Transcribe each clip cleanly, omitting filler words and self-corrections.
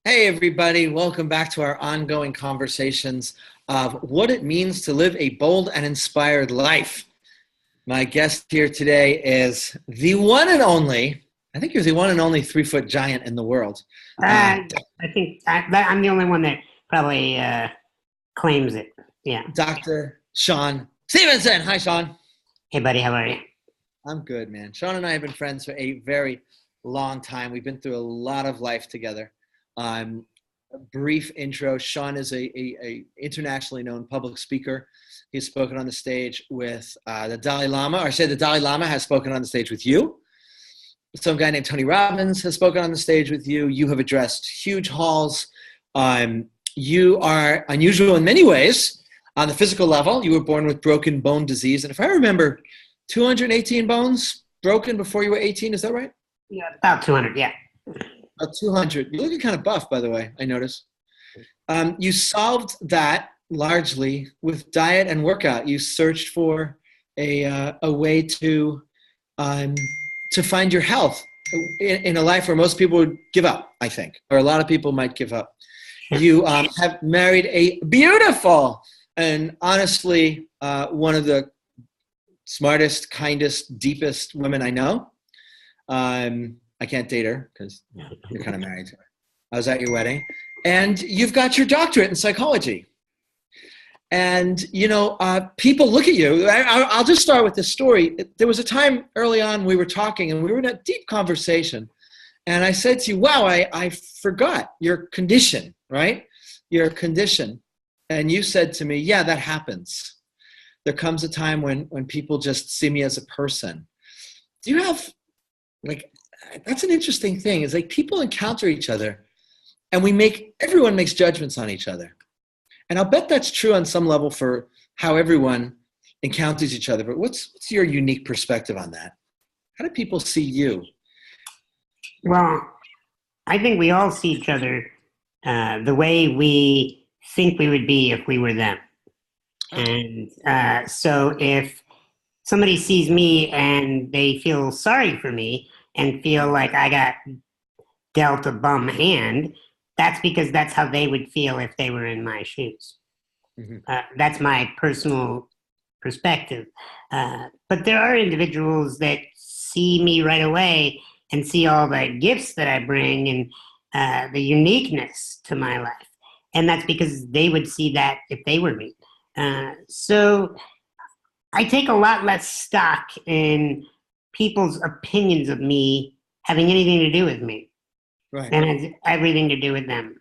Hey, everybody. Welcome back to our ongoing conversations of what it means to live a bold and inspired life. My guest here today is the one and only, I think you're the one and only 3-foot giant in the world. I think I'm the only one that probably claims it. Yeah. Dr. Sean Stephenson. Hi, Sean. Hey, buddy, how are you? I'm good, man. Sean and I have been friends for a very long time. We've been through a lot of life together. A brief intro. Sean is a internationally known public speaker. He's spoken on the stage with the Dalai Lama, or I say the Dalai Lama has spoken on the stage with you. Some guy named Tony Robbins has spoken on the stage with you. You have addressed huge halls. You are unusual in many ways. On the physical level, you were born with broken bone disease. And if I remember, 218 bones broken before you were 18. Is that right? Yeah, about 200, yeah. About 200. You're looking kind of buff, by the way, I noticed. You solved that largely with diet and workout. You searched for a way to find your health in a life where most people would give up, I think, or a lot of people might give up. You have married a beautiful and honestly one of the smartest, kindest, deepest women I know. I can't date her because you're kind of married to her. I was at your wedding. And you've got your doctorate in psychology. And, people look at you. I'll just start with this story. There was a time early on we were talking and we were in a deep conversation. And I said to you, wow, I forgot your condition, right? Your condition. And you said to me, yeah, that happens. There comes a time when people just see me as a person. Do you have, that's an interesting thing. It's like people encounter each other and everyone makes judgments on each other. And I'll bet that's true on some level for how everyone encounters each other. But what's your unique perspective on that? How do people see you? Well, I think we all see each other the way we think we would be if we were them. And so if somebody sees me and they feel sorry for me and feel like I got dealt a bum hand, that's because that's how they would feel if they were in my shoes. Mm-hmm. That's my personal perspective. But there are individuals that see me right away and see all the gifts that I bring and the uniqueness to my life. And that's because they would see that if they were me. So I take a lot less stock in people's opinions of me having anything to do with me. Right. And it has everything to do with them.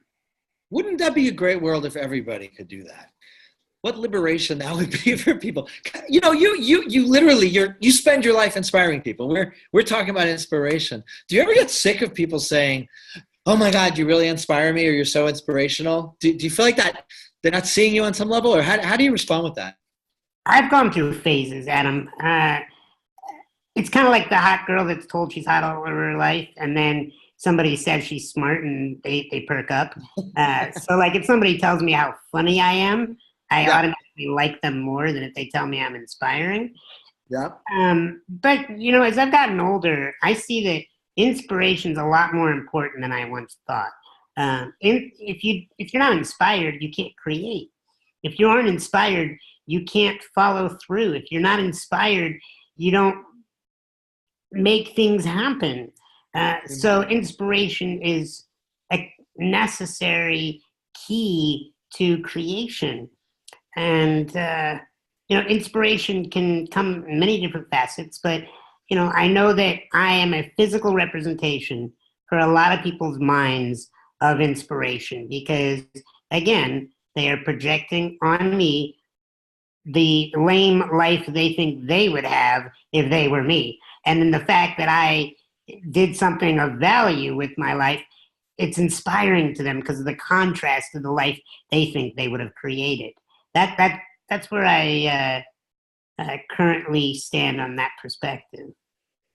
Wouldn't that be a great world if everybody could do that? What liberation that would be for people. You literally, you spend your life inspiring people. We're talking about inspiration. Do you ever get sick of people saying, oh my God, you really inspire me, or you're so inspirational? Do you feel like that they're not seeing you on some level, or how do you respond with that? I've gone through phases, Adam. It's kind of like the hot girl that's told she's hot all over her life, and then somebody says she's smart and they perk up. So like if somebody tells me how funny I am, I automatically like them more than if they tell me I'm inspiring. Yeah. But, as I've gotten older, I see that inspiration's a lot more important than I once thought. If you're not inspired, you can't create. If you aren't inspired, you can't follow through. If you're not inspired, you don't make things happen. So inspiration is a necessary key to creation. And, inspiration can come in many different facets, but, I know that I am a physical representation for a lot of people's minds of inspiration because, again, they are projecting on me the lame life they think they would have if they were me. And then the fact that I did something of value with my life, it's inspiring to them because of the contrast to the life they think they would have created. That's where I currently stand on that perspective.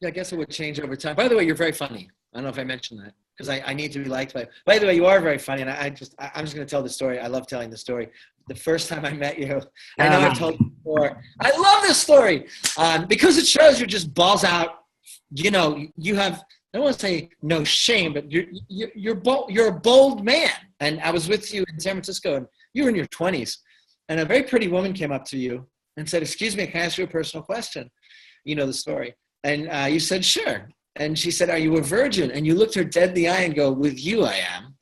Yeah, I guess it would change over time. By the way, you're very funny. I don't know if I mentioned that because I need to be liked by the way, you are very funny. And I'm just going to tell the story. I love telling the story. The first time I met you, I know I've told you before. I love this story because it shows you're just balls out. You have I don't want to say no shame, but you're bold, you're a bold man. And I was with you in San Francisco, and you were in your 20s, and a very pretty woman came up to you and said, "Excuse me, can I ask you a personal question?" You know the story. And you said, "Sure." And she said, "Are you a virgin?" And you looked her dead in the eye and go, "With you, I am."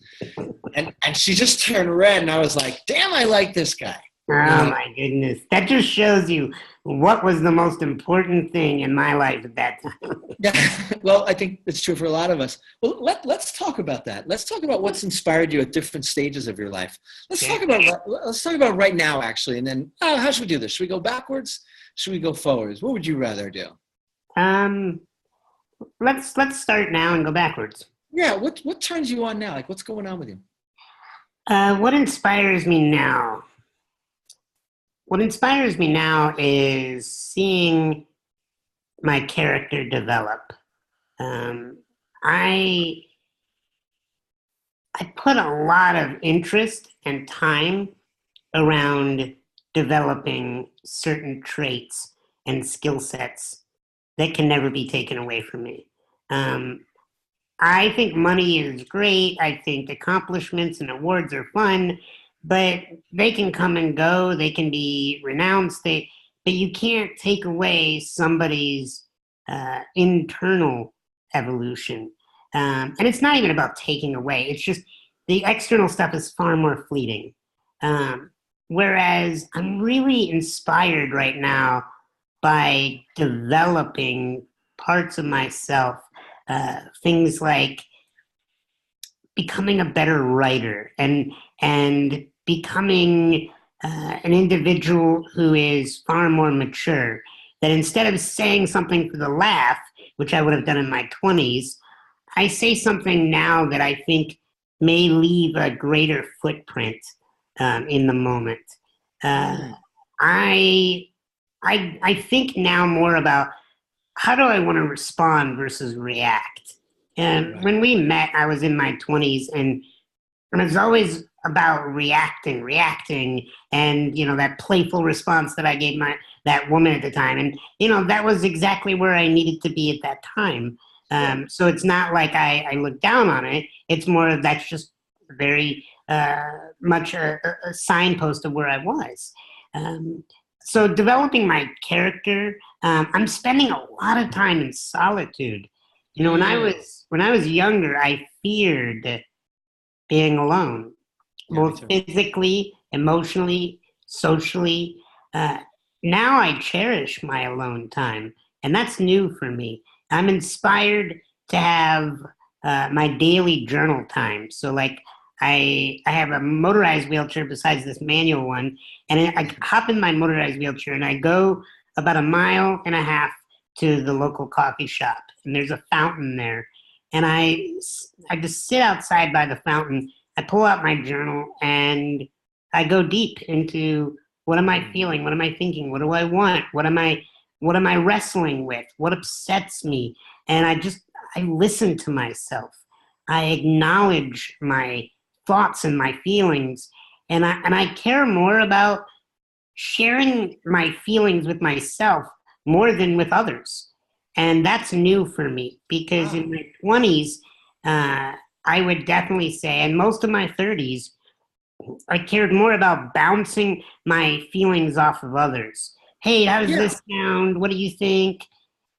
And she just turned red, and I was like, "Damn, I like this guy." Oh, my goodness. That just shows you what was the most important thing in my life at that time. Yeah, well, I think it's true for a lot of us. Well, let's talk about that. Let's talk about what's inspired you at different stages of your life. Let's talk about right now, actually, and then how should we do this? Should we go backwards? Should we go forwards? What would you rather do? Let's start now and go backwards. Yeah, what turns you on now? Like, what's going on with you? What inspires me now? What inspires me now is seeing my character develop. I put a lot of interest and time around developing certain traits and skill sets that can never be taken away from me. I think money is great. I think accomplishments and awards are fun, but they can come and go. They can be renounced. But you can't take away somebody's internal evolution. And it's not even about taking away. It's just the external stuff is far more fleeting. Whereas I'm really inspired right now by developing parts of myself, things like becoming a better writer and becoming an individual who is far more mature. That instead of saying something for the laugh, which I would have done in my 20s, I say something now that I think may leave a greater footprint in the moment. I think now more about how do I want to respond versus react. And when we met, I was in my 20s, and it was always about reacting, and that playful response that I gave that woman at the time, and that was exactly where I needed to be at that time. So it's not like I look down on it. It's more of that's just very much a signpost of where I was. So developing my character, I'm spending a lot of time in solitude. When I was younger, I feared being alone, both physically, emotionally, socially. Now I cherish my alone time, and that's new for me. I'm inspired to have my daily journal time. So, like, I have a motorized wheelchair besides this manual one, and I hop in my motorized wheelchair and I go about 1.5 miles to the local coffee shop, and there's a fountain there, and I just sit outside by the fountain. I pull out my journal and I go deep into what am I feeling, what am I thinking, what do I want, what am I wrestling with, what upsets me, and I listen to myself. I acknowledge my thoughts and my feelings, and I care more about sharing my feelings with myself more than with others. And that's new for me because in my 20s, I would definitely say, and most of my 30s, I cared more about bouncing my feelings off of others. Hey, how does this sound? What do you think?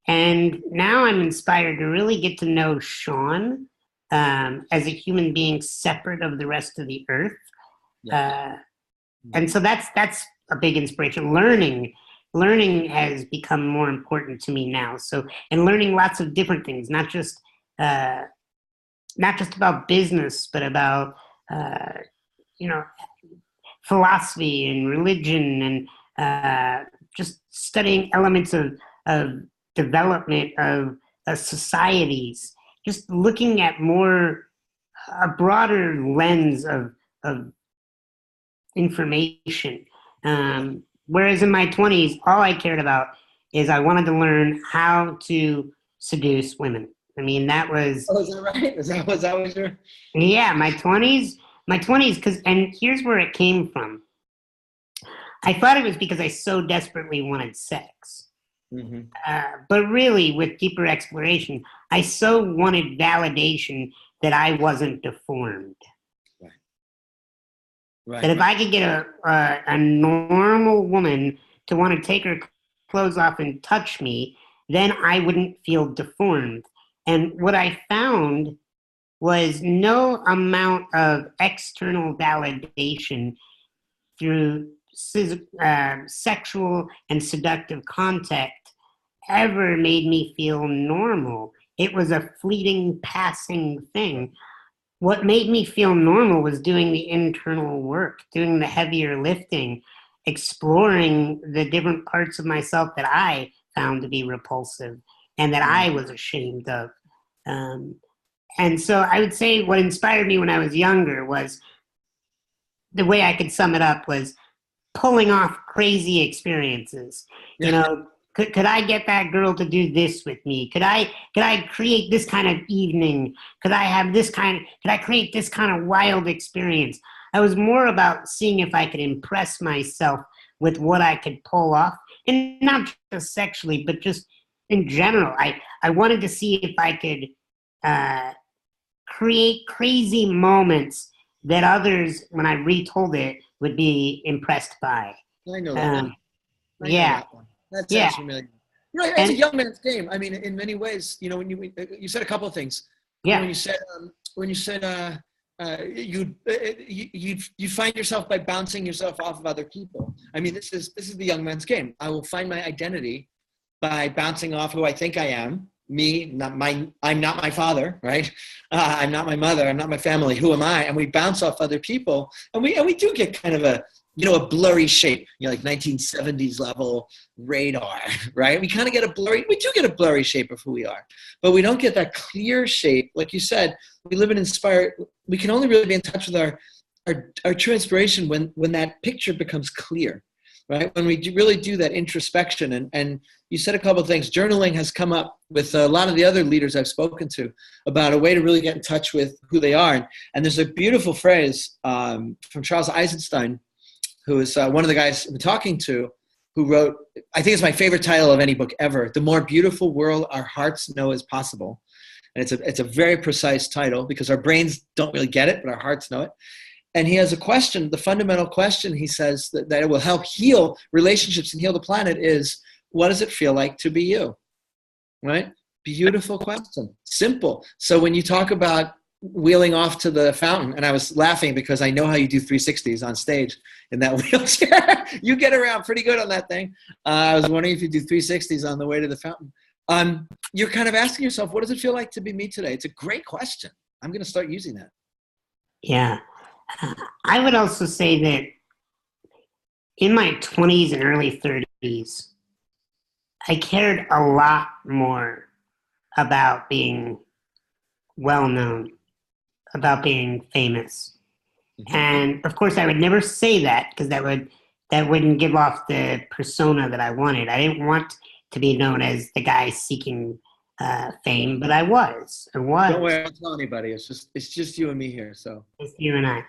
And now I'm inspired to really get to know Sean as a human being separate of the rest of the earth. And so that's a big inspiration. Learning has become more important to me now. So, and learning lots of different things, not just about business, but about philosophy and religion, and just studying elements of development of societies. Just looking at a broader lens of information. Whereas in my 20s, all I cared about is I wanted to learn how to seduce women. I mean, that was... Oh, is that right? Was that your... Yeah, my 20s, and here's where it came from. I thought it was because I so desperately wanted sex. Mm-hmm. But really, with deeper exploration, I so wanted validation that I wasn't deformed. Right. That Right. if I could get a normal woman to want to take her clothes off and touch me, then I wouldn't feel deformed. And what I found was no amount of external validation through sexual and seductive contact ever made me feel normal. It was a fleeting, passing thing. What made me feel normal was doing the internal work, doing the heavier lifting, exploring the different parts of myself that I found to be repulsive and that I was ashamed of. Um, and so I would say what inspired me when I was younger was the way I could sum it up was pulling off crazy experiences. You Yeah. know, could I get that girl to do this with me? Could I create this kind of evening? Could I create this kind of wild experience? I was more about seeing if I could impress myself with what I could pull off, and not just sexually, but just in general. I wanted to see if I could uh, create crazy moments that others, when I retold it, would be impressed by. I know that one. Um, I know yeah, that one. That yeah, sounds familiar. Right, it's a and young man's game. I mean, in many ways, when you said a couple of things. yeah, When you said you find yourself by bouncing yourself off of other people. I mean, this is the young man's game. I will find my identity by bouncing off who I think I am. I'm not my father, right? I'm not my mother. I'm not my family. Who am I? And we bounce off other people, and we do get kind of a blurry shape, like 1970s level radar, right? We do get a blurry shape of who we are, but we don't get that clear shape. Like you said, we live in inspired, we can only really be in touch with our true inspiration when that picture becomes clear, right? When we really do that introspection. And you said a couple of things. Journaling has come up with a lot of the other leaders I've spoken to about a way to really get in touch with who they are. And there's a beautiful phrase from Charles Eisenstein, who is one of the guys I'm talking to, who wrote, I think it's my favorite title of any book ever, The More Beautiful World Our Hearts Know Is Possible. And it's a very precise title because our brains don't really get it, but our hearts know it. And he has a question, the fundamental question, he says, that it will help heal relationships and heal the planet is, what does it feel like to be you? Right? Beautiful question. Simple. So when you talk about wheeling off to the fountain, and I was laughing because I know how you do 360s on stage in that wheelchair. You get around pretty good on that thing. I was wondering if you do 360s on the way to the fountain. You're kind of asking yourself, what does it feel like to be me today? It's a great question. I'm going to start using that. yeah. I would also say that in my 20s and early 30s, I cared a lot more about being well known, about being famous. Mm-hmm. And of course, I would never say that because that wouldn't give off the persona that I wanted. I didn't want to be known as the guy seeking fame, but I was. Don't worry, I don't tell anybody. It's just you and me here. So It's you and I.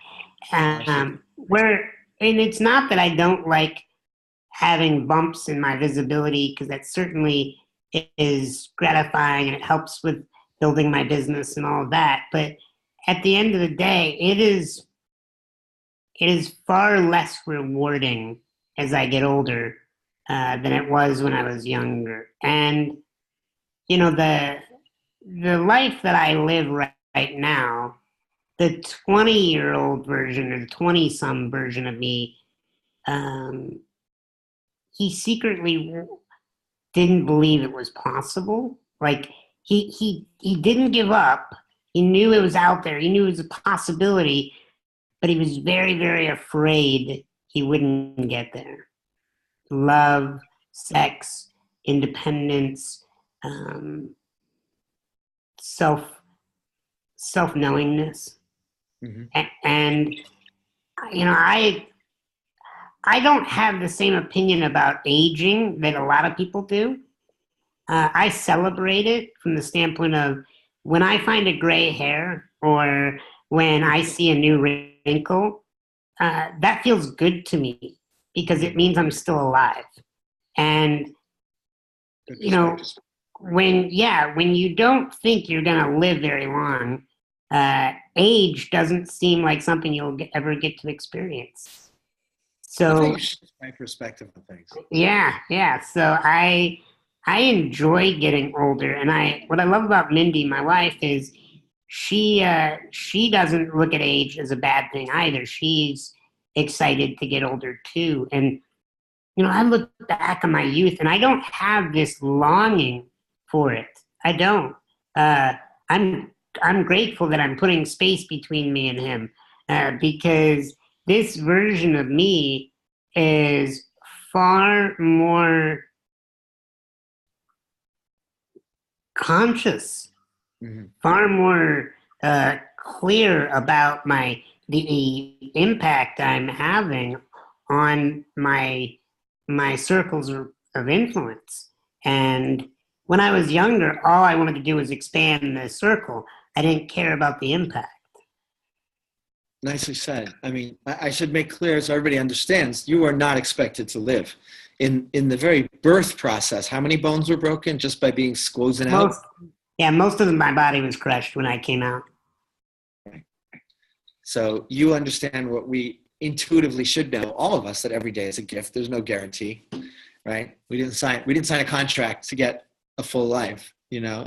And it's not that I don't like having bumps in my visibility because that certainly is gratifying and it helps with building my business and all of that. But at the end of the day, it is far less rewarding as I get older than it was when I was younger. And the life that I live right now, the 20-year-old version or the 20-some version of me, he secretly didn't believe it was possible. Like he didn't give up. He knew it was out there. He knew it was a possibility, but he was very, very afraid he wouldn't get there. Love, sex, independence, self knowingness, mm-hmm. and I don't have the same opinion about aging that a lot of people do. I celebrate it from the standpoint of when I find a gray hair or when I see a new wrinkle, that feels good to me because it means I'm still alive. And Good you know, perspective. when you don't think you're going to live very long, age doesn't seem like something ever get to experience. That's how So you shift my perspective on things. yeah. So I enjoy getting older, and what I love about Mindy, my wife, is she doesn't look at age as a bad thing either. She's excited to get older too, and I look back on my youth, and I don't have this longing for it. I don't. Uh, I'm I'm grateful that I'm putting space between me and him, because this version of me is far more conscious, Mm-hmm. far more clear about the impact I'm having on my circles of influence. And when I was younger, all I wanted to do was expand the circle. I didn't care about the impact. Nicely said. I mean, I should make clear so everybody understands, you are not expected to live. In the very birth process, how many bones were broken just by being squozen out? Most of my body was crushed when I came out. So you understand what we intuitively should know, all of us, that every day is a gift. There's no guarantee, right? We didn't sign a contract to get a full life.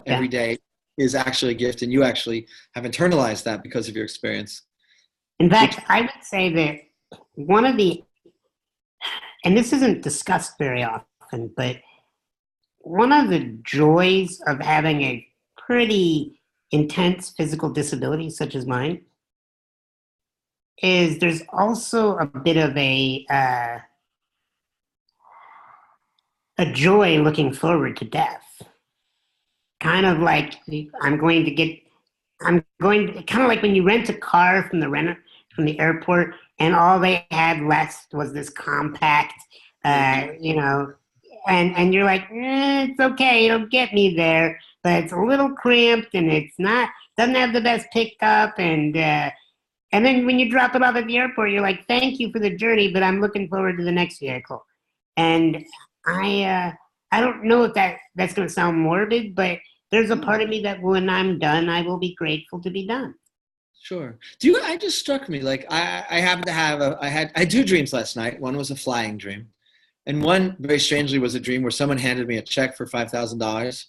Every day is actually a gift, and you actually have internalized that because of your experience. In fact, I would say that one of the, and this isn't discussed very often, but one of the joys of having a pretty intense physical disability such as mine is there's also a bit of a joy looking forward to death. Kind of like kind of like when you rent a car from the airport, and all they had left was this compact, and you're like, it's okay, it'll get me there, but it's a little cramped and doesn't have the best pickup, and then when you drop it off at the airport, you're like, thank you for the journey, but I'm looking forward to the next vehicle. And I don't know if that's going to sound morbid, but there's a part of me that when I'm done, I will be grateful to be done. Sure. I just struck me, like, I happen to have I had 2 dreams last night. One was a flying dream, and one, very strangely, was a dream where someone handed me a check for $5,000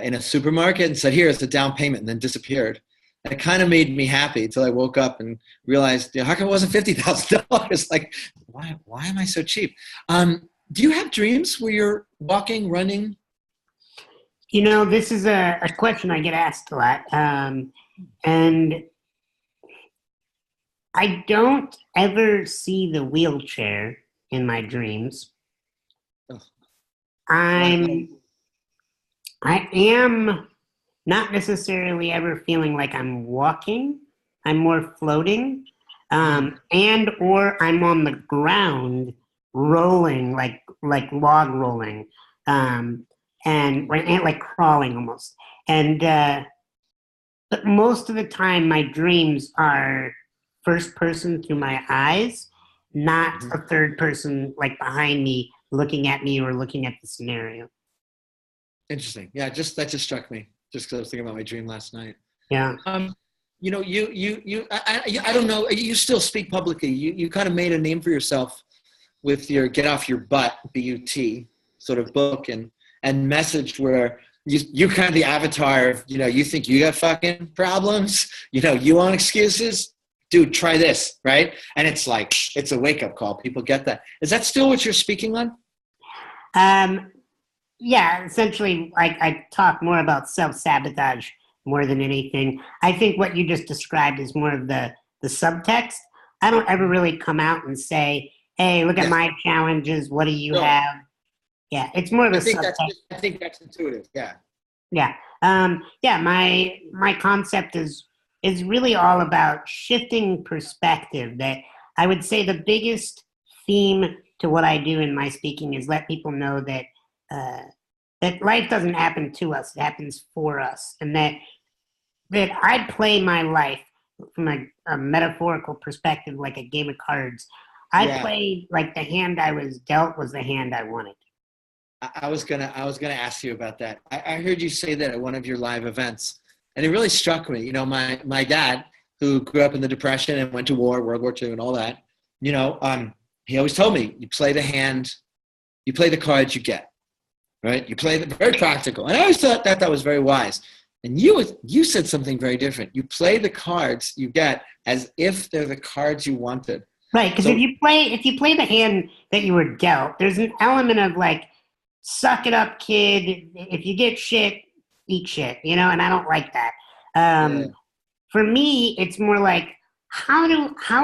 in a supermarket and said, here, it's a down payment, and then disappeared. And it kind of made me happy until I woke up and realized, how come it wasn't $50,000? Like, why am I so cheap? Do you have dreams where you're walking, running? This is a question I get asked a lot. And I don't ever see the wheelchair in my dreams. Oh. I am not necessarily ever feeling like I'm walking. I'm more floating, or I'm on the ground rolling, like log rolling, and like crawling almost. And but most of the time, my dreams are first person through my eyes, not a third person like behind me looking at me or looking at the scenario. Interesting. Yeah, that just struck me. Just because I was thinking about my dream last night. Yeah. I don't know. You still speak publicly. You kind of made a name for yourself with your "Get Off Your Butt" (BUT) sort of book and message, where you're kind of the avatar of, you think you got fucking problems, you want excuses, dude, try this, right? And it's like, it's a wake up call. People get that. Is that still what you're speaking on? Yeah, essentially, I talk more about self-sabotage more than anything. I think what you just described is more of the subtext. I don't ever really come out and say, hey, look at my challenges. What do you have? Yeah, it's more of a subtext. I think that's intuitive. Yeah. Yeah. My concept is really all about shifting perspective. That I would say the biggest theme to what I do in my speaking is let people know that that life doesn't happen to us; it happens for us, and that I play my life from a metaphorical perspective, like a game of cards. I play like the hand I was dealt was the hand I wanted. I was gonna ask you about that. I heard you say that at one of your live events, and it really struck me. You know, my dad, who grew up in the Depression and went to war, World War II, and all that. You know, he always told me, you play the hand, you play the cards you get, right? You play the very practical, and I always thought that was very wise. And you said something very different. You play the cards you get as if they're the cards you wanted. Right, because if you play the hand that you were dealt, there's an element of like, suck it up, kid. If you get shit, eat shit, you know, and I don't like that. For me, it's more like, how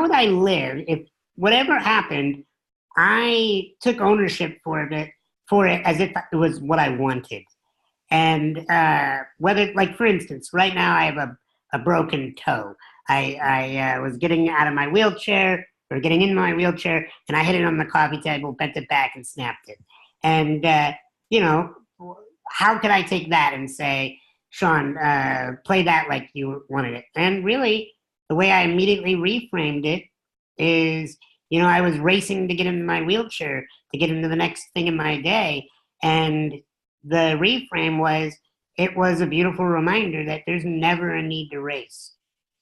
would I live if whatever happened, I took ownership for it as if it was what I wanted. And whether, like, for instance, right now I have a broken toe. I was getting out of my wheelchair, or getting in my wheelchair, and I hit it on the coffee table, bent it back, and snapped it. And, you know, how could I take that and say, Sean, play that like you wanted it? And really, the way I immediately reframed it is, you know, I was racing to get into my wheelchair, to get into the next thing in my day. And the reframe was, it was a beautiful reminder that there's never a need to race.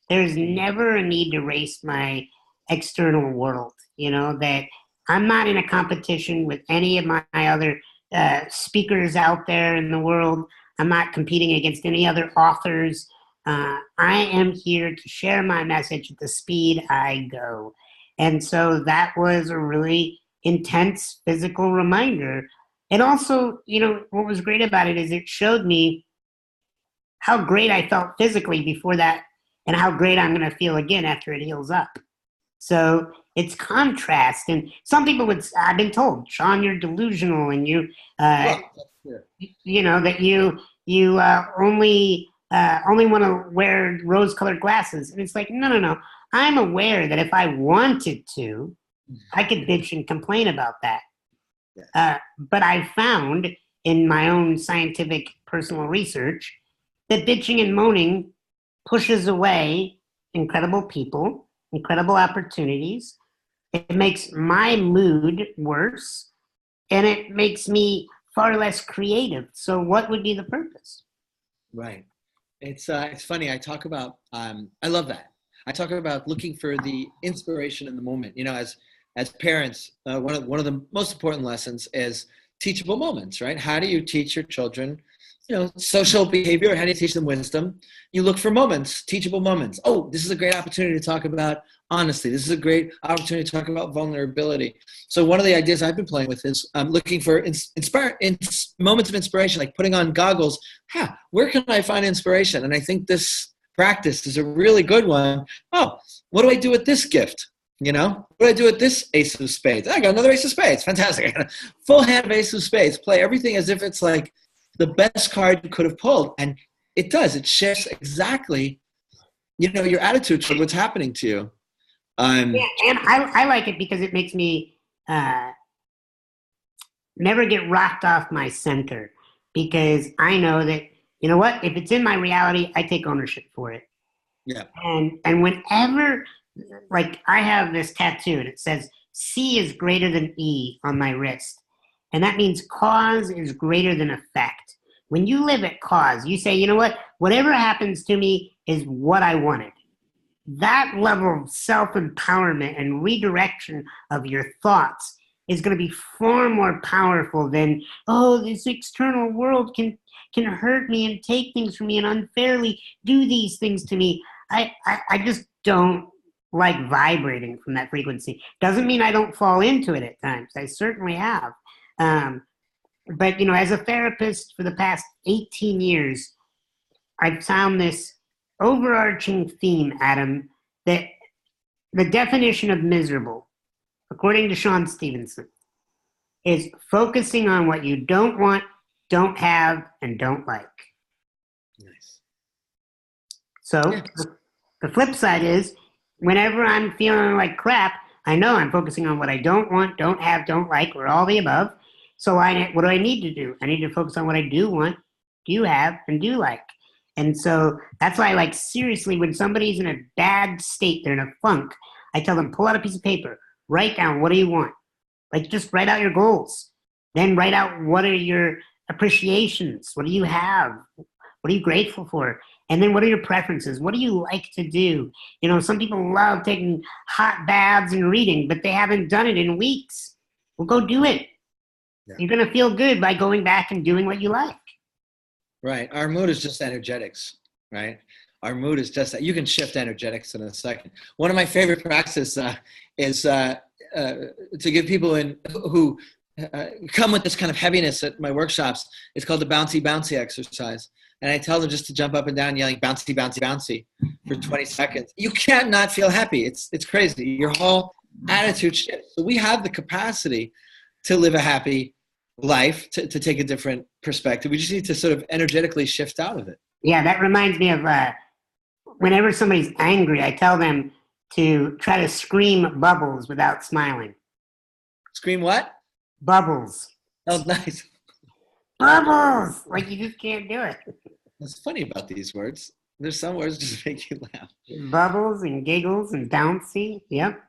There's never a need to race my external world, you know, that I'm not in a competition with any of my other speakers out there in the world. I'm not competing against any other authors. I am here to share my message at the speed I go. And so that was a really intense physical reminder. And also, you know, what was great about it is it showed me how great I felt physically before that and how great I'm going to feel again after it heals up. So it's contrast. And some people I've been told, Sean, you're delusional, and you know, that you only want to wear rose-colored glasses. And it's like, no. I'm aware that if I wanted to, I could bitch and complain about that. But I found in my own scientific personal research that bitching and moaning pushes away incredible people, incredible opportunities. It makes my mood worse, and it makes me far less creative. So what would be the purpose? Right. It's funny. I talk about, I love that. I talk about looking for the inspiration in the moment. You know, as parents, one of the most important lessons is teachable moments, right? How do you teach your children, you know, social behavior? How do you teach them wisdom? You look for moments, teachable moments. Oh, this is a great opportunity to talk about honesty. This is a great opportunity to talk about vulnerability. So one of the ideas I've been playing with is looking for moments of inspiration, like putting on goggles. Where can I find inspiration? And I think this practice is a really good one. Oh, what do I do with this gift? You know, what do I do with this ace of spades? I got another ace of spades. Fantastic. I got a full hand of ace of spades. Play everything as if it's like the best card you could have pulled. And it does. It shifts exactly, you know, your attitude toward what's happening to you. And I like it because it makes me never get rocked off my center, because I know that, you know what, if it's in my reality, I take ownership for it. Yeah. And whenever, like, I have this tattoo and it says C is greater than E on my wrist. And that means cause is greater than effect. When you live at cause, you say, you know what, whatever happens to me is what I wanted. That level of self-empowerment and redirection of your thoughts is going to be far more powerful than, oh, this external world can hurt me and take things from me and unfairly do these things to me. I just don't like vibrating from that frequency. Doesn't mean I don't fall into it at times. I certainly have. But, you know, as a therapist for the past 18 years, I've found this overarching theme, Adam, that the definition of miserable, according to Sean Stephenson, is focusing on what you don't want, don't have, and don't like. Nice. So the flip side is, whenever I'm feeling like crap, I know I'm focusing on what I don't want, don't have, don't like, or all the above. So what do I need to do? I need to focus on what I do want, do have, and do like. And so that's why, like, seriously, when somebody's in a bad state, they're in a funk, I tell them, pull out a piece of paper, write down, what do you want? Like, just write out your goals. Then write out what are your appreciations? What do you have? What are you grateful for? And then what are your preferences? What do you like to do? Some people love taking hot baths and reading, but they haven't done it in weeks. Well, go do it. Yeah. You're going to feel good by going back and doing what you like. Right. Our mood is just energetics, right? Our mood is just that. You can shift energetics in a second. One of my favorite practices is to give people who come with this kind of heaviness at my workshops. It's called the bouncy, bouncy exercise. And I tell them just to jump up and down yelling bouncy, bouncy, bouncy for 20 seconds. You can't not feel happy. It's crazy. Your whole attitude shifts. So we have the capacity to live a happy life, to take a different perspective. We just need to sort of energetically shift out of it. Yeah, that reminds me of whenever somebody's angry, I tell them to try to scream bubbles without smiling. Scream what? Bubbles. Oh, nice. Bubbles! Like, you just can't do it. What's funny about these words, there's some words just make you laugh. Bubbles and giggles and bouncy. Yep.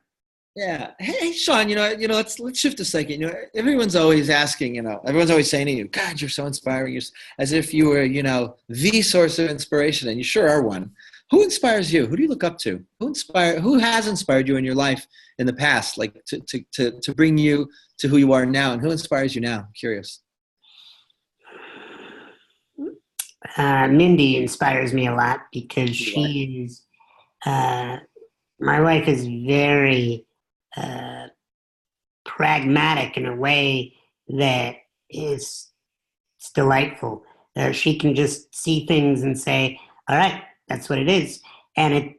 Yeah. Hey, Sean, let's shift a second. Everyone's always asking, everyone's always saying to you, God, you're so inspiring. You're, as if you were, the source of inspiration, and you sure are one. Who inspires you? Who do you look up to? Who has inspired you in your life in the past, like to bring you to who you are now? And who inspires you now? I'm curious. Mindy inspires me a lot because she is, my wife is very pragmatic in a way that is delightful. She can just see things and say, all right, that's what it is. And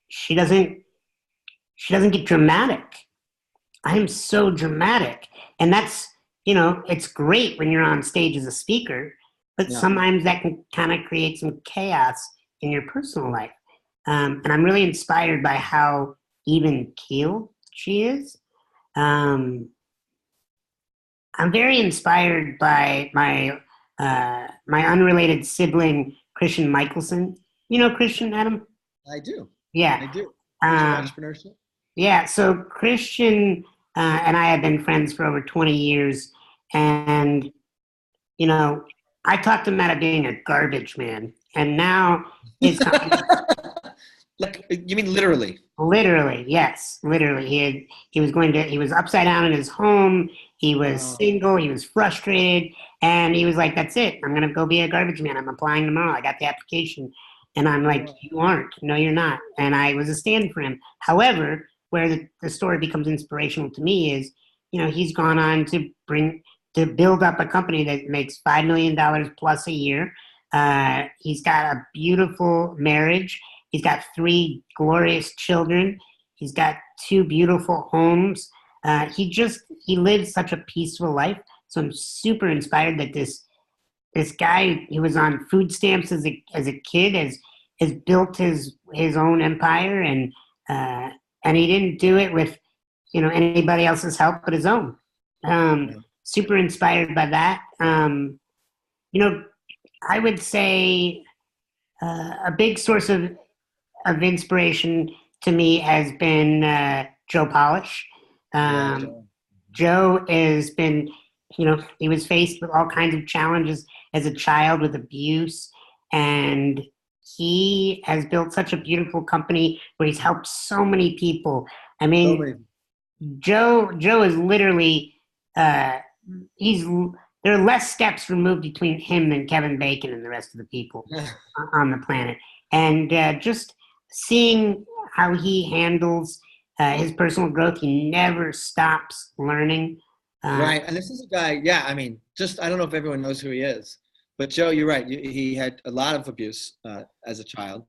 she doesn't get dramatic. I'm so dramatic. And that's, it's great when you're on stage as a speaker, but sometimes that can kind of create some chaos in your personal life. And I'm really inspired by how even keeled she is. I'm very inspired by my unrelated sibling, Christian Michelson. You know Christian, Adam? I do. Yeah. I do. Entrepreneurship. Yeah. So Christian and I have been friends for over 20 years. And, I talked him out of being a garbage man. And now his company... Like, you mean literally? Literally, yes. Literally. He was upside down in his home. He was single. He was frustrated. And he was like, that's it. I'm going to go be a garbage man. I'm applying tomorrow. I got the application. And I'm like, you aren't. No, you're not. And I was a stand for him. However, where the story becomes inspirational to me is, he's gone on to build up a company that makes $5 million plus a year. He's got a beautiful marriage. He's got 3 glorious children. He's got 2 beautiful homes. He lives such a peaceful life. So I'm super inspired that this guy who was on food stamps as a kid has built his own empire, and he didn't do it with anybody else's help but his own. Super inspired by that. I would say a big source of inspiration to me has been Joe Polish. Joe has been, he was faced with all kinds of challenges as a child with abuse, and he has built such a beautiful company where he's helped so many people. I mean, Joe is literally, there are less steps removed between him than Kevin Bacon and the rest of the people on the planet. And just seeing how he handles his personal growth, he never stops learning. Right, and this is a guy, I don't know if everyone knows who he is, but Joe, you're right. He had a lot of abuse as a child.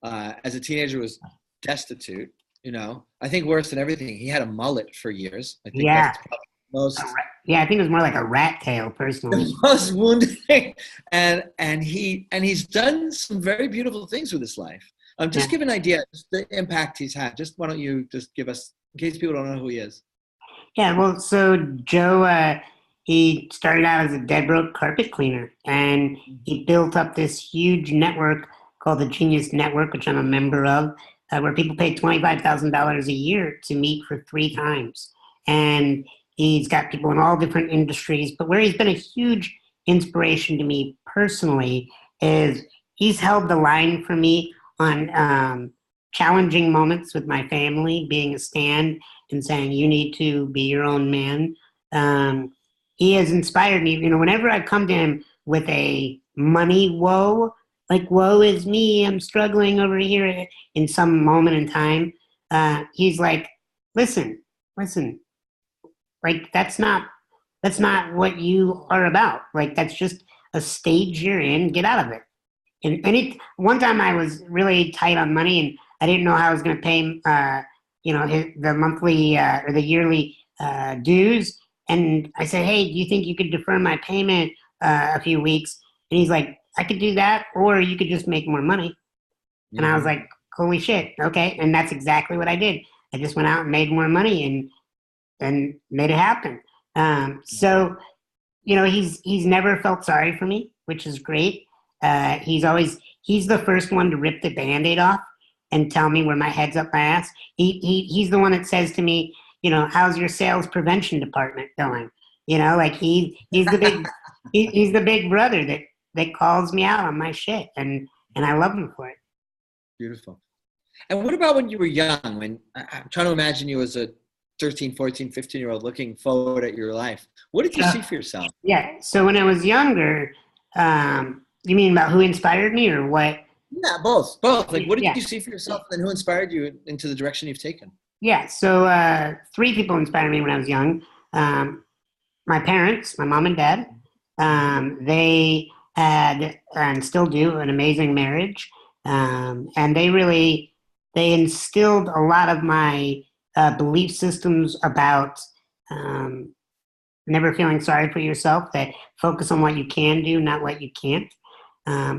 As a teenager, was destitute, I think worse than everything, he had a mullet for years. I think that's probably most... I think it was more like a rat tail, personally. The most wounding, and he's done some very beautiful things with his life. Just give an idea, just the impact he's had. Just why don't you just give us, in case people don't know who he is. Yeah, well, so Joe, he started out as a dead broke carpet cleaner, and he built up this huge network called the Genius Network, which I'm a member of, where people pay $25,000 a year to meet for 3 times. And He's got people in all different industries, but where he's been a huge inspiration to me personally is he's held the line for me on challenging moments with my family, being a stand and saying, you need to be your own man. He has inspired me. Whenever I come to him with a money woe, like, woe is me, I'm struggling over here in some moment in time, he's like, listen, like, that's not what you are about. Like, that's just a stage you're in. Get out of it. And one time I was really tight on money, and I didn't know how I was going to pay him, the monthly or the yearly dues. And I said, hey, do you think you could defer my payment a few weeks? And he's like, I could do that, or you could just make more money. And I was like, holy shit, okay. And that's exactly what I did. I just went out and made more money and made it happen. So, he's never felt sorry for me, which is great. He's the first one to rip the Band-Aid off and tell me where my head's up my ass. He's the one that says to me, how's your sales prevention department going? Like he's the big, he's the big brother that calls me out on my shit. And I love him for it. Beautiful. And what about when you were young? I'm trying to imagine you as a 13, 14, 15-year-old looking forward at your life. What did you see for yourself? Yeah. So when I was younger, you mean about who inspired me or what? Yeah, both. Like, what did you see for yourself, and who inspired you into the direction you've taken? Yeah. So 3 people inspired me when I was young. My parents, my mom and dad. They had and still do an amazing marriage, and they instilled a lot of my belief systems about never feeling sorry for yourself. That focus on what you can do, not what you can't.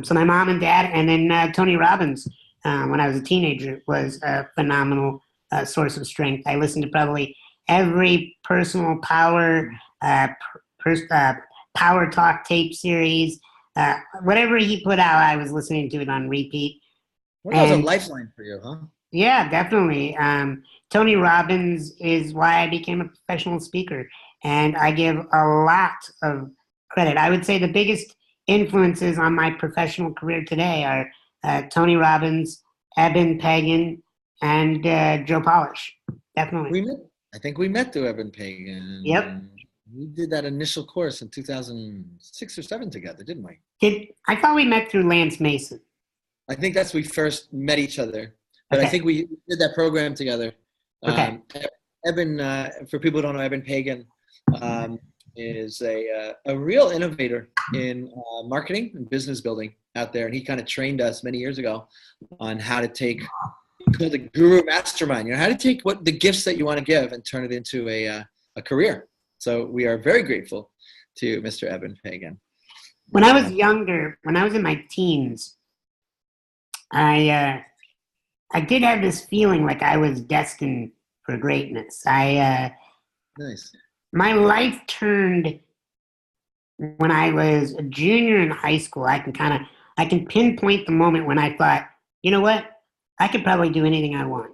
So my mom and dad, and then Tony Robbins, when I was a teenager, was a phenomenal source of strength. I listened to probably every personal power power talk tape series. Whatever he put out, I was listening to it on repeat. That was a lifeline for you, huh? Yeah, definitely. Tony Robbins is why I became a professional speaker, and I give a lot of credit. I would say the biggest influences on my professional career today are Tony Robbins, Eben Pagan, and Joe Polish. Definitely. I think we met through Eben Pagan. Yep. We did that initial course in 2006 or 7 together, didn't we? I thought we met through Lance Mason. I think that's we first met each other. But okay. I think we did that program together. Okay. Eben, for people who don't know, Eben Pagan is a real innovator in marketing and business building out there. And he kind of trained us many years ago on how to take the guru mastermind, how to take what the gifts that you want to give and turn it into a career. So we are very grateful to Mr. Eben Pagan. When I was younger, when I was in my teens, I did have this feeling like I was destined for greatness. Nice. My life turned when I was a junior in high school. I can pinpoint the moment when I thought, you know what? I could probably do anything I want.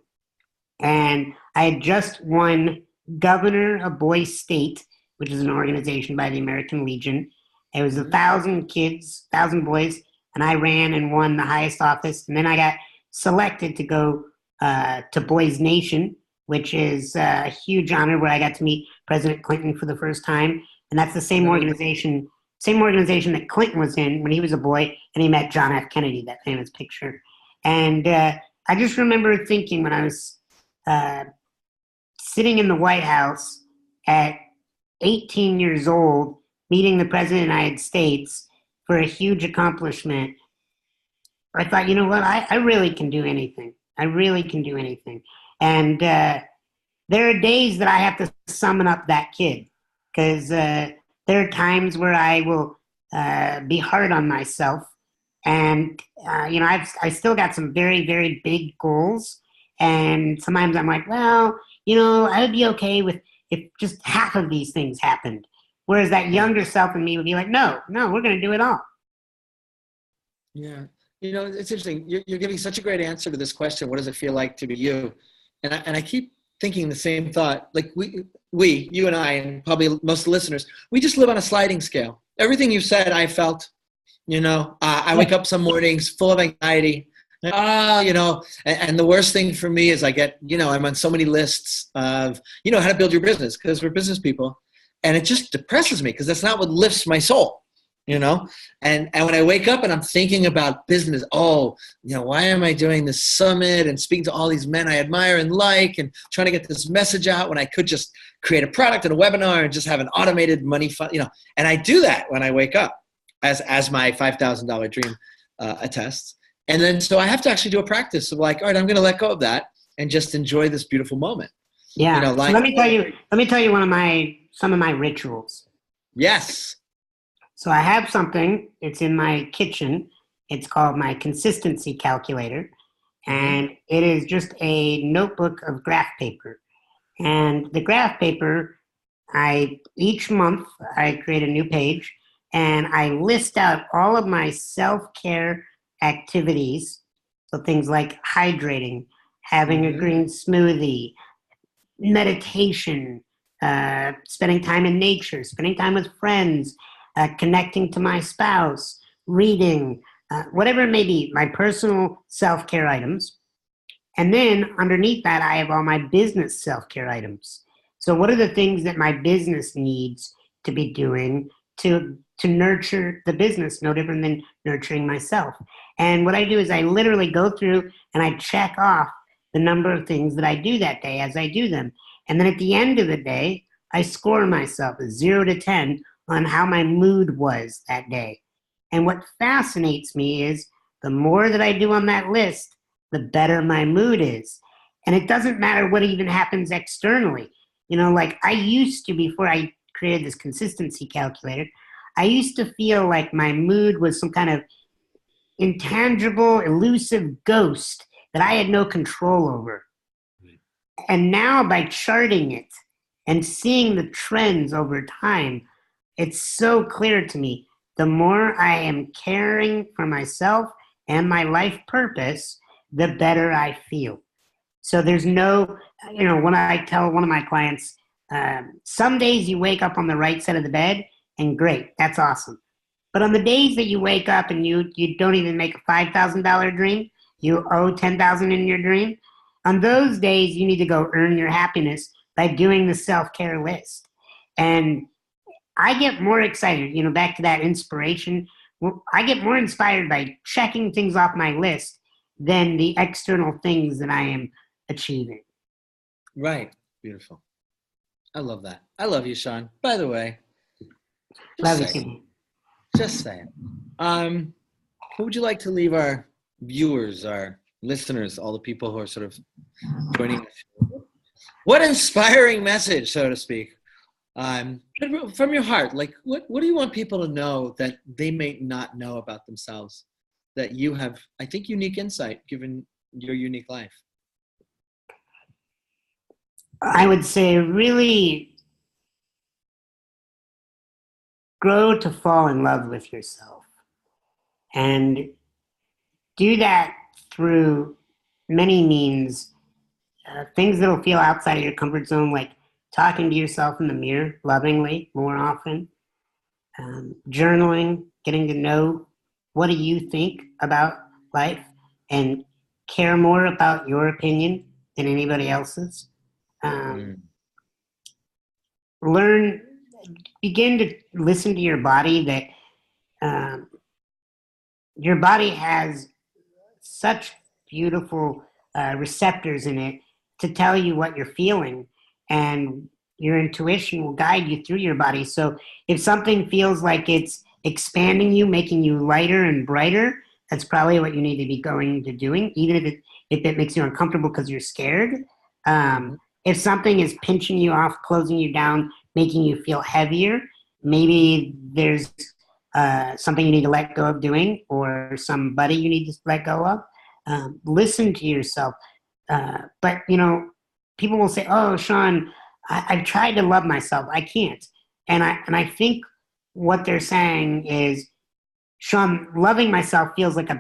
And I had just won governor of Boys State, which is an organization by the American Legion. It was 1,000 kids, 1,000 boys, and I ran and won the highest office. And then I got selected to go to Boys Nation, which is a huge honor, where I got to meet President Clinton for the first time. And that's the same organization that Clinton was in when he was a boy, and he met John F. Kennedy, that famous picture. And I just remember thinking when I was sitting in the White House at 18 years old, meeting the President of the United States for a huge accomplishment, I thought, you know what, I really can do anything. I really can do anything. And there are days that I have to summon up that kid, because there are times where I will be hard on myself. And, I still got some very, very big goals. And sometimes I'm like, well, I would be okay with if just half of these things happened. Whereas that younger self in me would be like, no, we're going to do it all. Yeah. It's interesting. You're giving such a great answer to this question. What does it feel like to be you? And I keep thinking the same thought. Like you and I, and probably most of the listeners, we just live on a sliding scale. Everything you said, I felt. I wake up some mornings full of anxiety. And the worst thing for me is I get, I'm on so many lists of, how to build your business, because we're business people. And it just depresses me because that's not what lifts my soul, And when I wake up and I'm thinking about business, why am I doing this summit and speaking to all these men I admire and like and trying to get this message out when I could just create a product and a webinar and just have an automated money fund, and I do that when I wake up as my $5,000 dream attests. And then, so I have to actually do a practice of like, all right, I'm going to let go of that and just enjoy this beautiful moment. Yeah. So let me tell you some of my rituals. Yes. So I have something, it's in my kitchen. It's called my consistency calculator. And it is just a notebook of graph paper. And the graph paper, each month I create a new page and I list out all of my self-care activities. So things like hydrating, having a green smoothie, meditation, spending time in nature, spending time with friends, connecting to my spouse, reading, whatever it may be, my personal self-care items. And then underneath that, I have all my business self-care items. So what are the things that my business needs to be doing to nurture the business, no different than nurturing myself? And what I do is I literally go through and I check off the number of things that I do that day as I do them. And then at the end of the day, I score myself a 0 to 10 on how my mood was that day. And what fascinates me is the more that I do on that list, the better my mood is. And it doesn't matter what even happens externally. Like I used to, before I created this consistency calculator, I used to feel like my mood was some kind of intangible, elusive ghost that I had no control over. And now by charting it and seeing the trends over time, it's so clear to me. The more I am caring for myself and my life purpose, the better I feel. So there's no, when I tell one of my clients, some days you wake up on the right side of the bed and great, that's awesome. But on the days that you wake up and you don't even make a $5,000 dream, you owe $10,000 in your dream, on those days you need to go earn your happiness by doing the self-care list. And I get more excited, back to that inspiration. I get more inspired by checking things off my list than the external things that I am achieving. Right. Beautiful. I love that. I love you, Sean. By the way, just saying. What would you like to leave our viewers, our listeners, all the people who are sort of joining us? What inspiring message, so to speak, from your heart? Like, what do you want people to know that they may not know about themselves, that you have, I think, unique insight given your unique life? I would say really grow to fall in love with yourself, and do that through many means, things that'll feel outside of your comfort zone, like talking to yourself in the mirror lovingly more often, journaling, getting to know what do you think about life and care more about your opinion than anybody else's. Begin to listen to your body, that your body has such beautiful receptors in it to tell you what you're feeling, and your intuition will guide you through your body. So if something feels like it's expanding you, making you lighter and brighter, that's probably what you need to be going to doing, even if it makes you uncomfortable because you're scared. If something is pinching you off, closing you down, making you feel heavier, maybe there's something you need to let go of doing, or somebody you need to let go of. Listen to yourself. But, people will say, oh, Sean, I've tried to love myself. I can't. And I think what they're saying is, Sean, loving myself feels like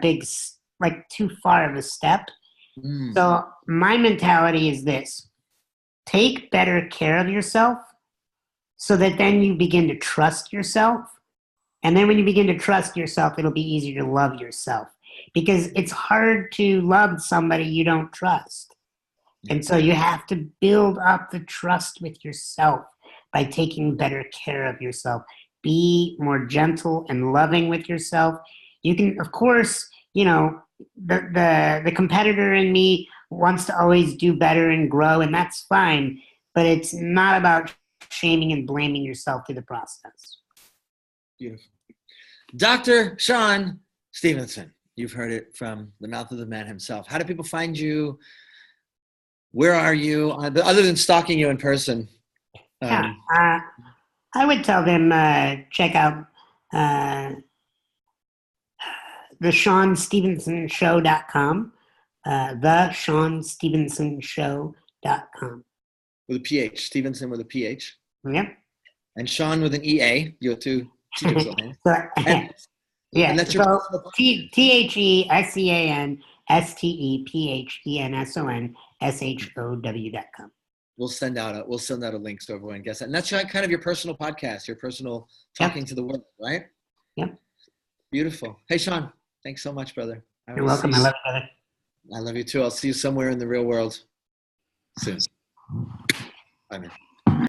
too far of a step. So my mentality is this: take better care of yourself so that then you begin to trust yourself. And then when you begin to trust yourself, it'll be easier to love yourself, because it's hard to love somebody you don't trust. And so you have to build up the trust with yourself by taking better care of yourself. Be more gentle and loving with yourself. You can, of course, the competitor in me wants to always do better and grow, and that's fine. But it's not about shaming and blaming yourself through the process. Beautiful. Dr. Sean Stephenson, you've heard it from the mouth of the man himself. How do people find you? Where are you? Other than stalking you in person. I would tell them check out the SeanStevensonShow.com, TheSeanStevensonShow.com. With a PH, Stevenson with a PH. Yep. And Sean with an EA. You have two T's on it. Yeah. And that's your TheSeanStevensonShow.com. We'll send out a link so everyone gets that. And that's kind of your personal podcast, your personal talking to the world, right? Yep. Beautiful. Hey, Sean, thanks so much, brother. You're welcome. I love you, brother. I love you too. I'll see you somewhere in the real world soon. Bye, man.